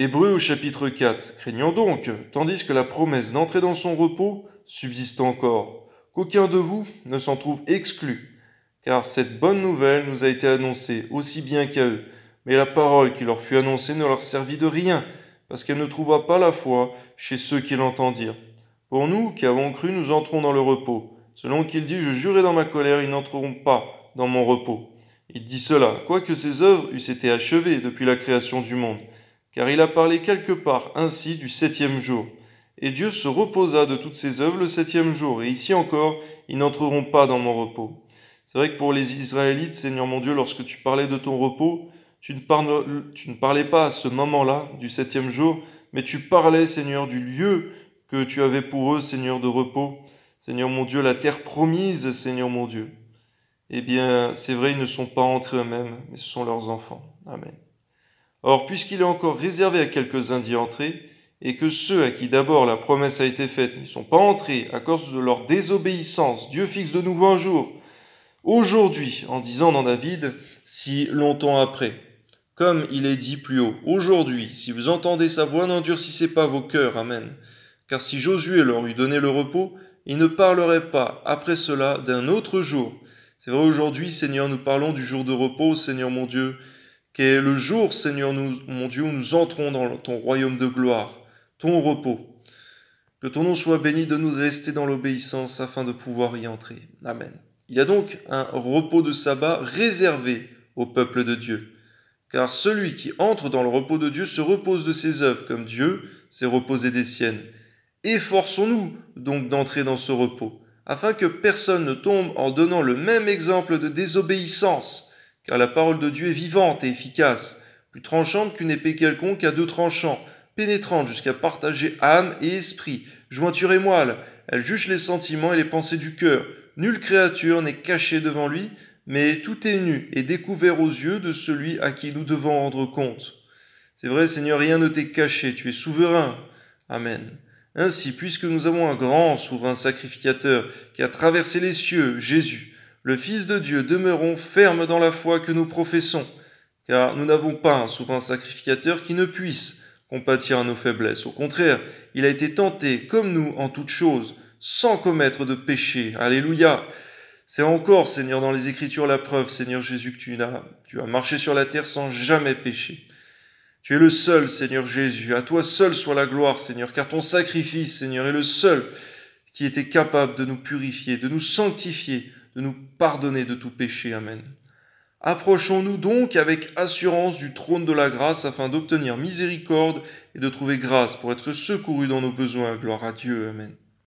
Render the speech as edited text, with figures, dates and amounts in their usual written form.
Hébreux au chapitre 4. Craignons donc, tandis que la promesse d'entrer dans son repos subsiste encore, qu'aucun de vous ne s'en trouve exclu. Car cette bonne nouvelle nous a été annoncée aussi bien qu'à eux. Mais la parole qui leur fut annoncée ne leur servit de rien, parce qu'elle ne trouva pas la foi chez ceux qui l'entendirent. Pour nous qui avons cru, nous entrons dans le repos. Selon qu'il dit, je jurai dans ma colère, ils n'entreront pas dans mon repos. Il dit cela, quoique ses œuvres eussent été achevées depuis la création du monde. Car il a parlé quelque part ainsi du septième jour. Et Dieu se reposa de toutes ses œuvres le septième jour. Et ici encore, ils n'entreront pas dans mon repos. C'est vrai que pour les Israélites, Seigneur mon Dieu, lorsque tu parlais de ton repos, tu ne parlais pas à ce moment-là du septième jour, mais tu parlais, Seigneur, du lieu que tu avais pour eux, Seigneur, de repos. Seigneur mon Dieu, la terre promise, Seigneur mon Dieu. Eh bien, c'est vrai, ils ne sont pas entrés eux-mêmes, mais ce sont leurs enfants. Amen. Or, puisqu'il est encore réservé à quelques-uns d'y entrer, et que ceux à qui d'abord la promesse a été faite n'y sont pas entrés à cause de leur désobéissance, Dieu fixe de nouveau un jour, aujourd'hui, en disant dans David, si longtemps après, comme il est dit plus haut, aujourd'hui, si vous entendez sa voix, n'endurcissez pas vos cœurs, amen. Car si Josué leur eût donné le repos, il ne parlerait pas après cela d'un autre jour. C'est vrai, aujourd'hui, Seigneur, nous parlons du jour de repos, Seigneur mon Dieu, qui est le jour, Seigneur mon Dieu, où nous entrons dans ton royaume de gloire, ton repos. Que ton nom soit béni de nous rester dans l'obéissance afin de pouvoir y entrer. Amen. Il y a donc un repos de sabbat réservé au peuple de Dieu. Car celui qui entre dans le repos de Dieu se repose de ses œuvres, comme Dieu s'est reposé des siennes. Efforçons-nous donc d'entrer dans ce repos, afin que personne ne tombe en donnant le même exemple de désobéissance, car la parole de Dieu est vivante et efficace, plus tranchante qu'une épée quelconque à deux tranchants, pénétrante jusqu'à partager âme et esprit, jointure et moelle. Elle juge les sentiments et les pensées du cœur. Nulle créature n'est cachée devant lui, mais tout est nu et découvert aux yeux de celui à qui nous devons rendre compte. C'est vrai, Seigneur, rien ne t'est caché, tu es souverain. Amen. Ainsi, puisque nous avons un grand souverain sacrificateur qui a traversé les cieux, Jésus, le Fils de Dieu, demeurons fermes dans la foi que nous professons, car nous n'avons pas un souverain sacrificateur qui ne puisse compatir à nos faiblesses. Au contraire, il a été tenté, comme nous, en toutes choses, sans commettre de péché. Alléluia. C'est encore, Seigneur, dans les Écritures la preuve, Seigneur Jésus, que tu as marché sur la terre sans jamais pécher. Tu es le seul, Seigneur Jésus. À toi seul soit la gloire, Seigneur, car ton sacrifice, Seigneur, est le seul qui était capable de nous purifier, de nous sanctifier, de nous pardonner de tout péché. Amen. Approchons-nous donc avec assurance du trône de la grâce afin d'obtenir miséricorde et de trouver grâce pour être secourus dans nos besoins. Gloire à Dieu. Amen.